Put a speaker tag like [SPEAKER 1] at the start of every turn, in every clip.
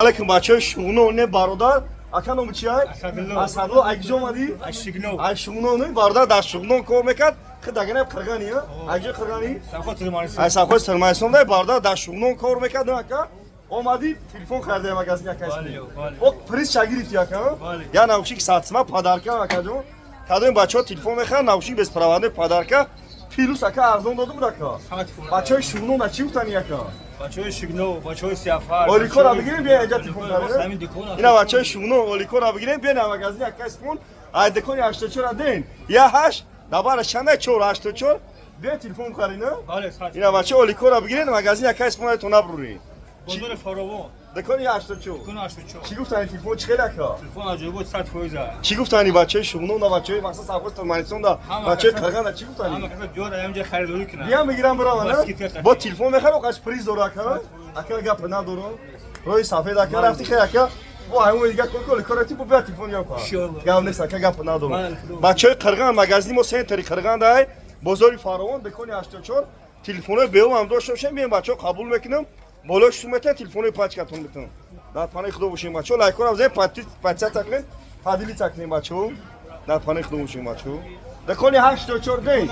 [SPEAKER 1] علیکم بچه شونو نه برادر اکنون بچه های اسدالله اگه اومدی شونو نه برادر در شونو کار میکرد که دگنه قرغانی اگه قرغانی سفر سرمایه‌سان ده برادر در شونو کار میکرد نه که اومدی تلفن خریده مگازین کسی او پریز شاگردی یا نوشیک ساتسما پادارکا مکاجون کادوین بچه‌ها تلفن میخرن نوشیک بس پرونده پادارکا پیروز اکا ارزون داده بود اکا بچه‌های شونو نه چی بودن اکا
[SPEAKER 2] بچه‌های شگنو بچه‌های سیافر
[SPEAKER 1] اولیکو را بگیریم بیا اینجا تلفن خریده اینا بچه‌های شونو اولیکو را بگیریم بیا مگازین کسی فون ای دکونی 84 دین یا 8 دبار چنده 484 بیا تلفن خریده اینا بچه اولیکو را بگیرین مگازین کسی فون تو نبروری
[SPEAKER 2] بازار فراوان
[SPEAKER 1] دکونی 84
[SPEAKER 2] دکون 84
[SPEAKER 1] چی گفتن تلفن چه خیلی اکا
[SPEAKER 2] تلفن عجیب بود 100%
[SPEAKER 1] چی گفتنی بچه شونو نه بچه مثلا سافر ترمانیسون دا بچه قرغان چی گفتنی
[SPEAKER 2] همه کسا جور اینجا خریداری کنن
[SPEAKER 1] بیا میگیرم برام نه با تلفن میخره و قش پریز داره اکا اکا گپ نداره روی سفید اکا رفتی خیر اکا و همون دیگه کل کارتی بو بیا تلفن یا کار گام نیست اکا گپ نداره بچه قرغان مغازی ما سه طریق قرغان دای بازار فراوان دکونی 84 تلفن بیام هم داشته باشم میام بچه قبول میکنم بالاش سومته تلفن پاچ کاتون میتونم در پانه خدا باشیم بچه لایک کنم زیر پاتچا تکلین فادیلی تکلین بچه در پانه خدا باشیم بچه دکونی 84 دی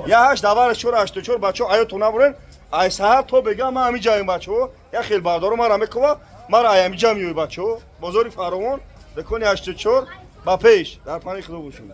[SPEAKER 1] یا 8 دبار 84 بچه آیا تو نبرن ای ساعت تو بگم ما همین جایم بچه یا خیلی بردارو ما را میکوا ما را همین جا میوی بچه بازار فراوان دکونی 84 با پیش در پانه خدا باشیم